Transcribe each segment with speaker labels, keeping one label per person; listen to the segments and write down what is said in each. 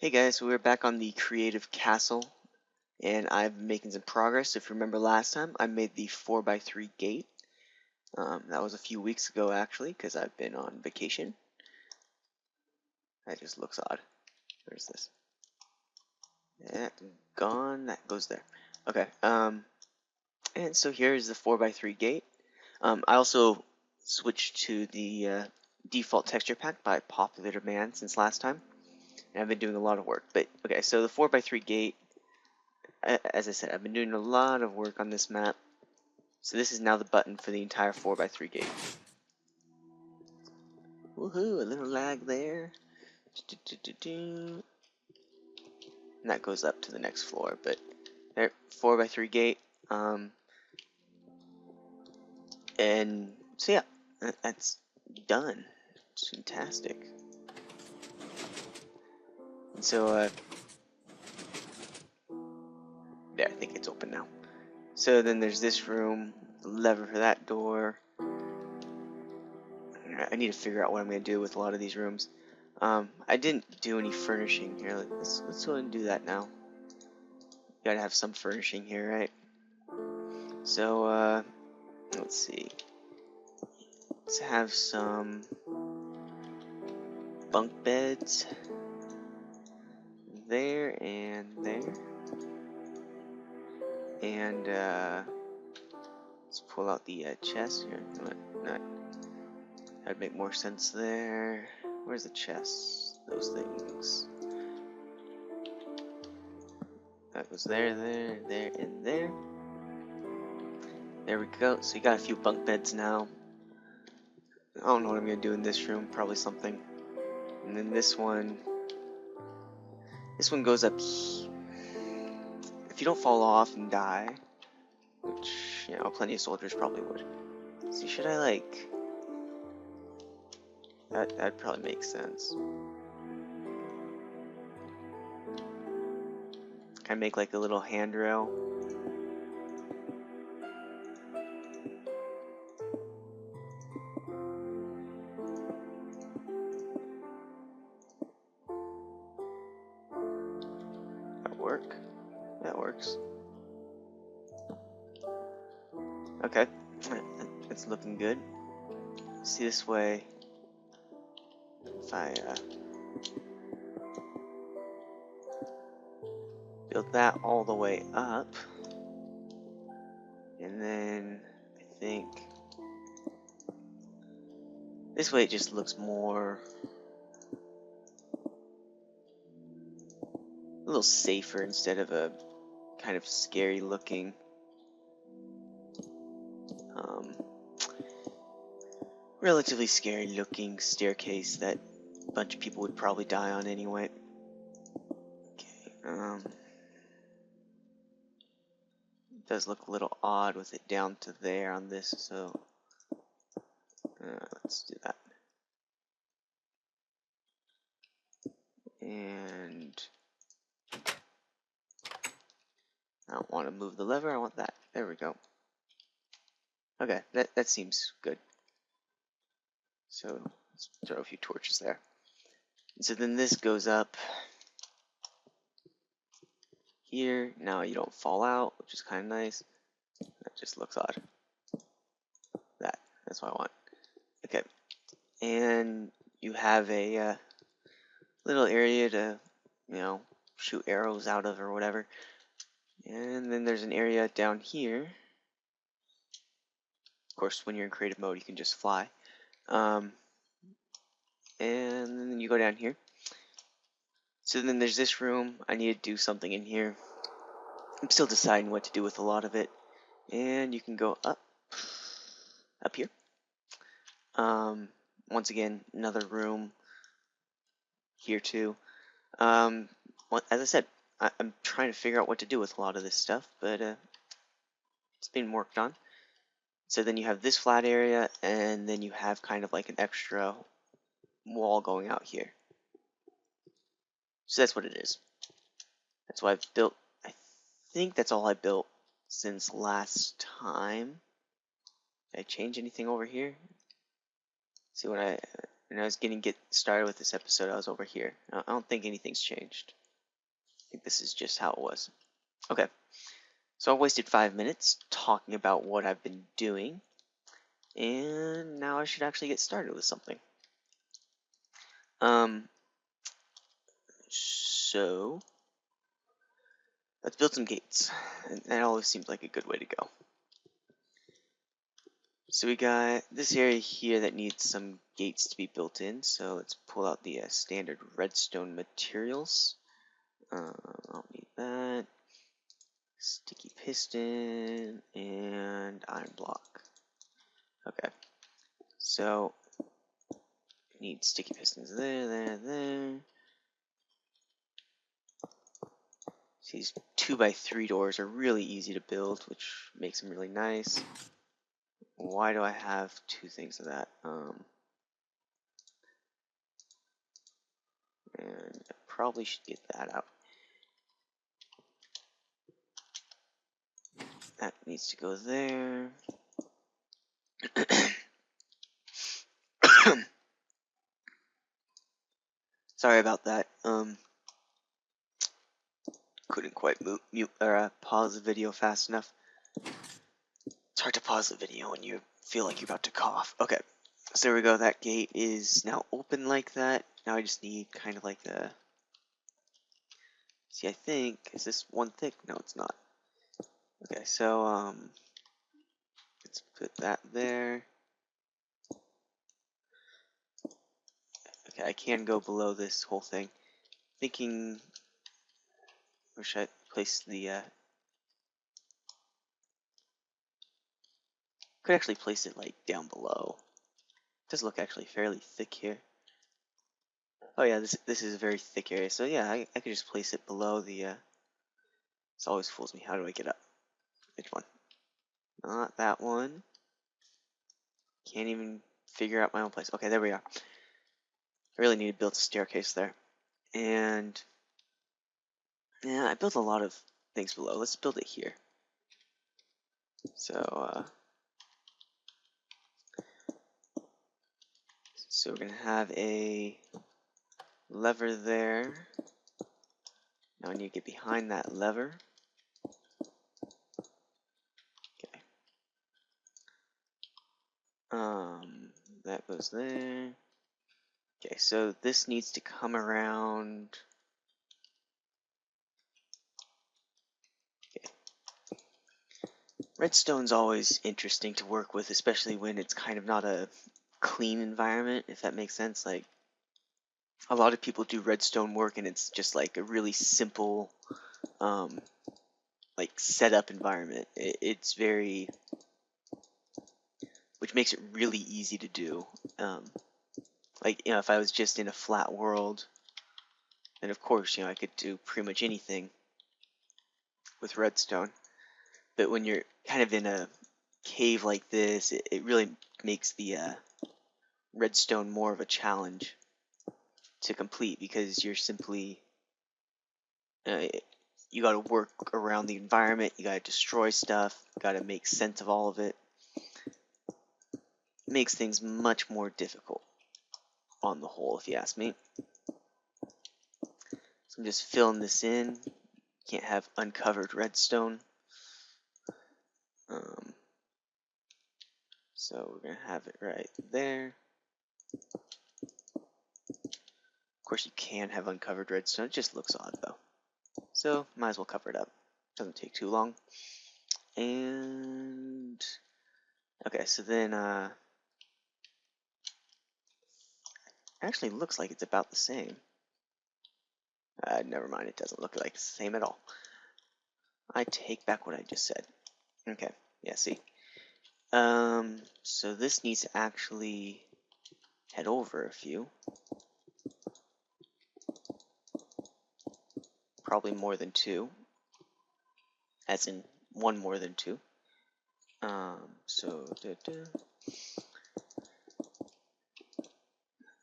Speaker 1: Hey guys, we're back on the Creative Castle, and I'm making some progress. If you remember last time, I made the 4x3 gate. That was a few weeks ago actually, because I've been on vacation. That just looks odd. Where's this? That gone, that goes there. Okay, and so here's the 4x3 gate. I also switched to the default texture pack by popular demand since last time, and I've been doing a lot of work. But okay, so the 4x3 gate, as I said, I've been doing a lot of work on this map. So this is now the button for the entire 4x3 gate. Woohoo, a little lag there. And that goes up to the next floor, but there, 4x3 gate. And so yeah, that's done. It's fantastic. And so, there, I think it's open now. So then there's this room, the lever for that door. I need to figure out what I'm going to do with a lot of these rooms. I didn't do any furnishing here. Let's go ahead and do that now. You gotta have some furnishing here, right? So, let's see. Let's have some bunk beds there and there. And, let's pull out the chest here. That'd make more sense there. Where's the chest? Those things. That goes there, there, and there. There we go. So you got a few bunk beds now. I don't know what I'm gonna do in this room. Probably something. And then this one goes up. If you don't fall off and die, which, you know, plenty of soldiers probably would. See, should I like... That'd probably make sense. Can I make like a little handrail? That work? That works. Okay, it's looking good. See, this way, if I build that all the way up, and then I think this way it just looks more, a little safer instead of a kind of scary looking relatively scary looking staircase that a bunch of people would probably die on anyway. Okay, it does look a little odd with it down to there on this, so let's do that. And I don't want to move the lever, I want that. There we go. Okay, that seems good. So let's throw a few torches there. And so then this goes up here. Now you don't fall out, which is kind of nice. That just looks odd. That's what I want. Okay, and you have a little area to, you know, shoot arrows out of or whatever. And then there's an area down here. Of course, when you're in creative mode, you can just fly. And then you go down here. So then there's this room. I need to do something in here. I'm still deciding what to do with a lot of it. And you can go up here. Once again, another room here too. As I said, I'm trying to figure out what to do with a lot of this stuff, but it's being worked on. So then you have this flat area, and then you have kind of like an extra wall going out here. So that's what it is. That's what I've built. I think that's all I built since last time. Did I change anything over here? See what when I was get started with this episode, I was over here. I don't think anything's changed. I think this is just how it was. Okay, so I wasted 5 minutes talking about what I've been doing, and now I should actually get started with something. So let's build some gates. And that always seems like a good way to go. So we got this area here that needs some gates to be built in. So let's pull out the standard redstone materials. I'll need that. Sticky piston and iron block. Okay. So need sticky pistons there. These 2x3 doors are really easy to build, which makes them really nice. Why do I have two things of that? And I probably should get that out. That needs to go there. Sorry about that. Couldn't quite pause the video fast enough. It's hard to pause the video when you feel like you're about to cough. Okay, so there we go. That gate is now open like that. Now I just need kind of like a... See, I think... Is this one thick? No, it's not. Okay, so, let's put that there. Okay, I can go below this whole thing. Thinking... Where should I place the, Could actually place it, like, down below. It does look actually fairly thick here. Oh yeah, this is a very thick area, so yeah, I could just place it below the, This always fools me. How do I get up? Which one? Not that one. Can't even figure out my own place. Okay, there we are. I really need to build a staircase there. And yeah, I built a lot of things below. Let's build it here. So we're gonna have a lever there. Now I need to get behind that lever. Okay. That goes there. Okay, so this needs to come around. Okay. Redstone's always interesting to work with, especially when it's kind of not a clean environment, if that makes sense. Like, a lot of people do redstone work and it's just like a really simple like setup environment. It's very, which makes it really easy to do. Like, you know, if I was just in a flat world, then of course, you know, I could do pretty much anything with redstone. But when you're kind of in a cave like this, it really makes the redstone more of a challenge to complete, because you're simply you got to work around the environment, you got to destroy stuff, got to make sense of all of it. It makes things much more difficult on the whole, if you ask me. So I'm just filling this in. Can't have uncovered redstone. So we're gonna have it right there. Of course you can have uncovered redstone, it just looks odd though. So might as well cover it up. Doesn't take too long. And okay, so then actually looks like it's about the same. Never mind, it doesn't look like it's the same at all. I take back what I just said. Okay, yeah, see. So this needs to actually head over a few. Probably more than two. As in, one more than two.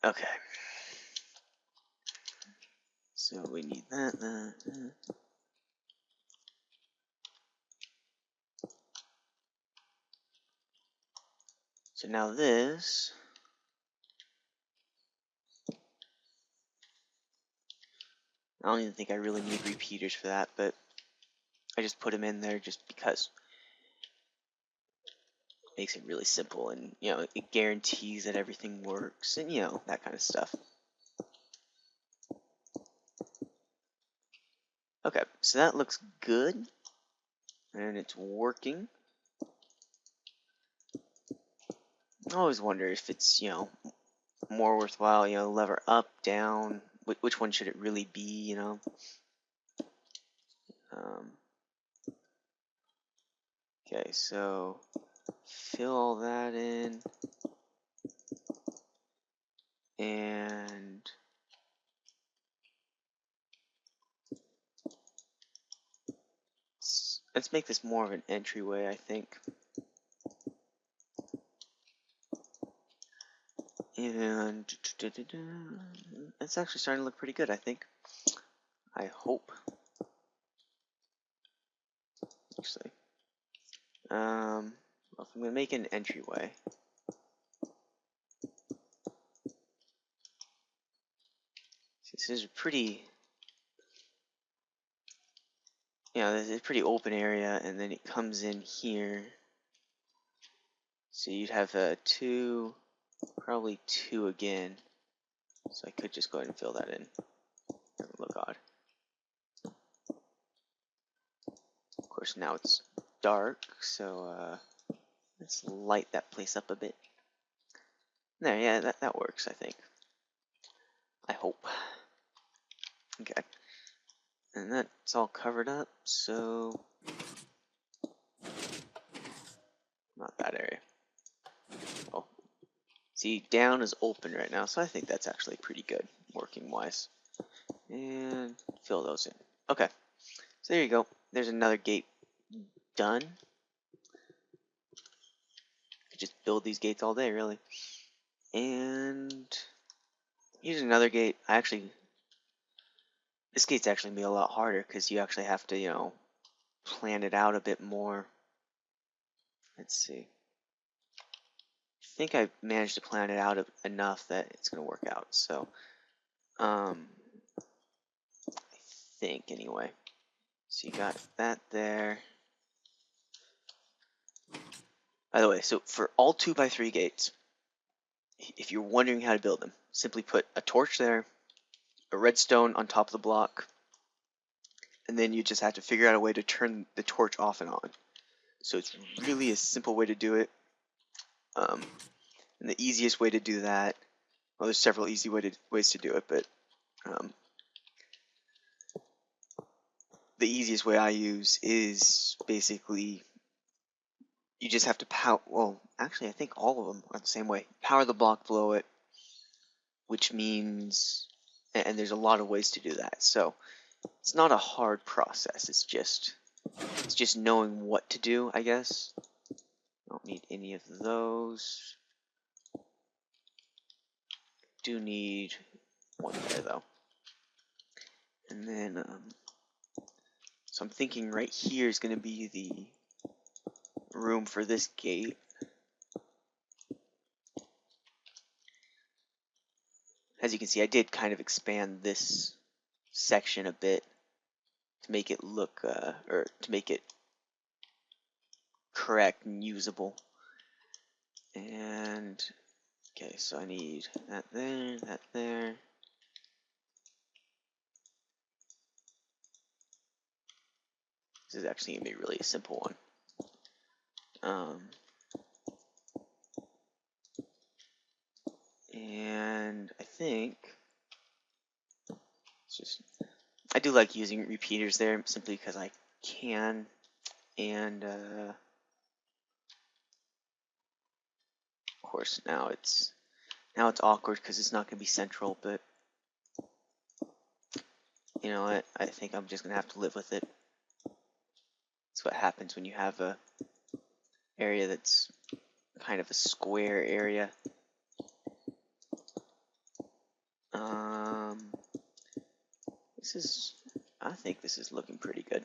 Speaker 1: Okay. So we need that. So now this I don't even think I really need repeaters for that, but I just put them in there just because. Makes it really simple, and you know, it guarantees that everything works, and you know, that kind of stuff. Okay, so that looks good, and it's working. I always wonder if it's, you know, more worthwhile, you know, lever up, down, which one should it really be, you know? Okay, so fill all that in, and let's make this more of an entryway, I think. And it's actually starting to look pretty good, I think. I hope. Actually, well, if I'm gonna make an entryway, this is pretty. Yeah, this is a pretty open area, and then it comes in here. So you'd have two, probably two again. So I could just go ahead and fill that in. Doesn't look odd. Of course, now it's dark, so let's light that place up a bit. There, yeah, that works, I think. I hope. Okay. And that's all covered up, so not that area. Oh. See, down is open right now, so I think that's actually pretty good, working wise. And fill those in. Okay. So there you go. There's another gate done. Could just build these gates all day, really. And here's another gate. This gate's actually gonna be a lot harder because you actually have to, you know, plan it out a bit more. Let's see. I think I managed to plan it out enough that it's gonna work out. So, I think anyway. So you got that there. By the way, so for all 2x3 gates, if you're wondering how to build them, simply put a torch there, a redstone on top of the block, and then you just have to figure out a way to turn the torch off and on. So it's really a simple way to do it. And the easiest way to do that, well, there's several easy ways to do it, but the easiest way I use is basically you just have to power, well, actually I think all of them are the same way. Power the block below it, which means, and there's a lot of ways to do that. So it's not a hard process. It's just knowing what to do, I guess. Don't need any of those. Do need one there though. And then, so I'm thinking right here is going to be the room for this gate. As you can see, I did kind of expand this section a bit to make it look, or to make it correct and usable. And, okay, so I need that there, that there. This is actually going to be really a simple one. And I think it's just, I do like using repeaters there simply because I can, and of course now it's awkward because it's not going to be central, but you know what, I think I'm just going to have to live with it. That's what happens when you have a area that's kind of a square area. I think this is looking pretty good.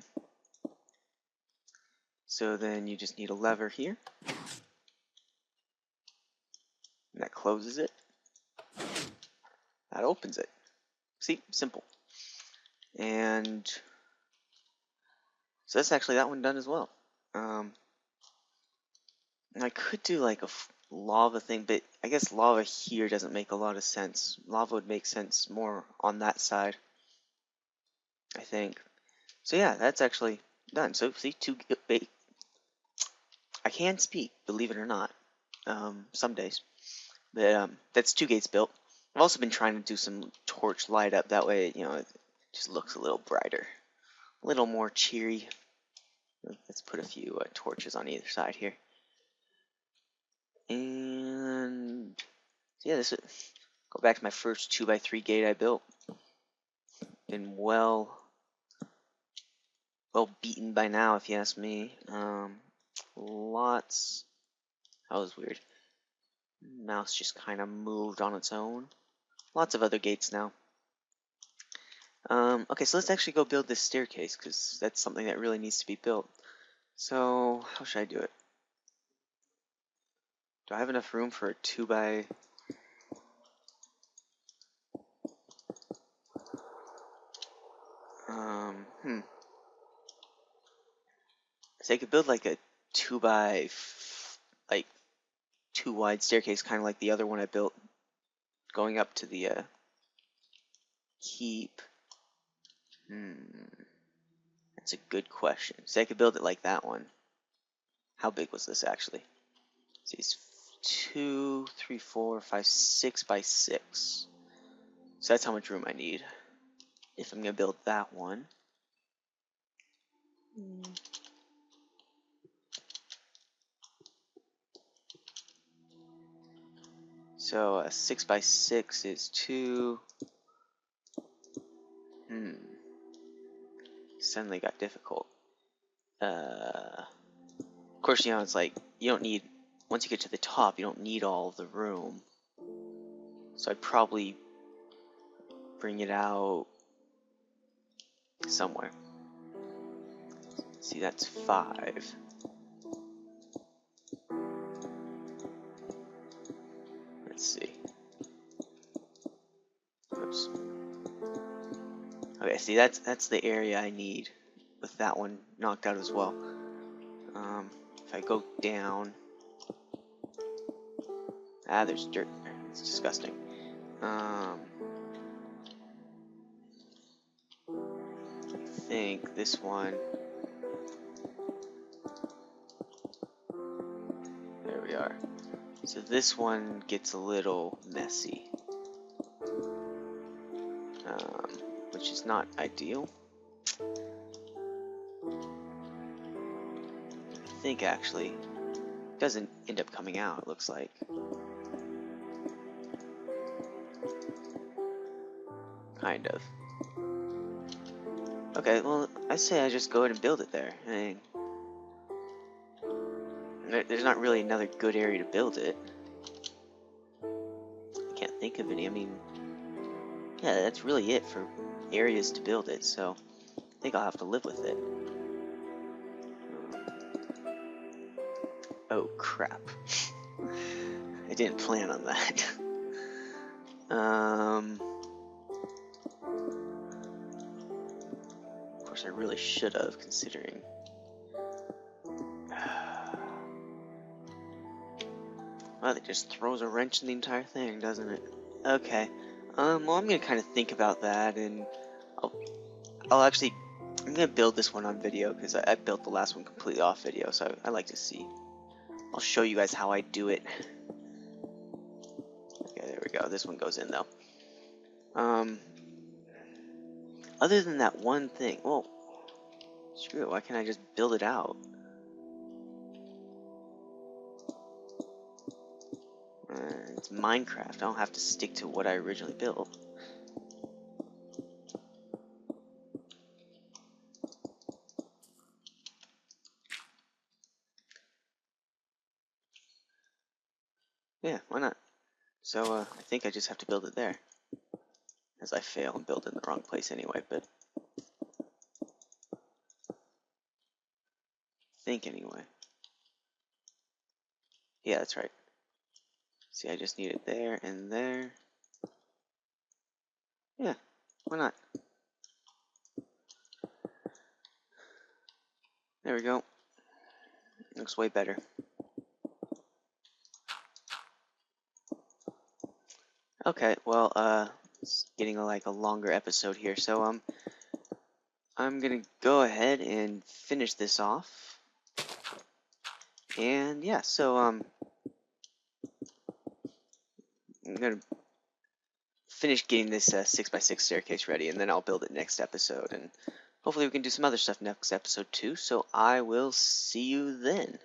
Speaker 1: So then you just need a lever here. And that closes it. That opens it. See, simple. And so that's actually that one done as well. I could do like a lava thing, but I guess lava here doesn't make a lot of sense. Lava would make sense more on that side, I think. So yeah, that's actually done. So see, I can speak, believe it or not, some days. But that's 2 gates built. I've also been trying to do some torch light up. That way, you know, it just looks a little brighter, a little more cheery. Let's put a few torches on either side here. And yeah, this go back to my first 2x3 gate I built. Been well beaten by now, if you ask me. Lots. That was weird. Mouse just kind of moved on its own. Lots of other gates now. Okay, so let's actually go build this staircase, because that's something that really needs to be built. So, how should I do it? Do I have enough room for a 2x... So I could build like a 2x... like 2 wide staircase, kind of like the other one I built, going up to the keep. That's a good question. So I could build it like that one. How big was this actually? See, it's 2, 3, 4, 5, 6 by 6. So that's how much room I need if I'm gonna build that one. So 6 by 6 is 2. Suddenly got difficult. Of course, you know, it's like you don't need, once you get to the top, you don't need all the room. So I'd probably bring it out somewhere. See, that's 5. Let's see. Oops. Okay, see, that's the area I need with that one knocked out as well. If I go down, there's dirt there. It's disgusting. I think this one. There we are. So this one gets a little messy, which is not ideal. I think actually doesn't end up coming out, it looks like. Kind of. Okay, well, I say I just go ahead and build it there. I mean, there's not really another good area to build it. I can't think of any. I mean, yeah, that's really it for areas to build it, so I think I'll have to live with it. Oh, crap. I didn't plan on that. Of course, I really should have, considering. Well, it just throws a wrench in the entire thing, doesn't it? Okay. Well, I'm gonna kind of think about that, and I'll actually, I'm gonna build this one on video, because I built the last one completely off video, so I like to see. I'll show you guys how I do it. Okay, there we go. This one goes in, though. Other than that one thing, well, screw it, why can't I just build it out? It's Minecraft, I don't have to stick to what I originally built. Yeah, why not? So, I think I just have to build it there. As I fail and build in the wrong place anyway, but... think anyway. Yeah, that's right. See, I just need it there and there. Yeah, why not? There we go. Looks way better. Okay, well, it's getting like a longer episode here, so I'm gonna go ahead and finish this off. And yeah, so I'm gonna finish getting this 6x6 staircase ready, and then I'll build it next episode, and hopefully we can do some other stuff next episode too. So I will see you then.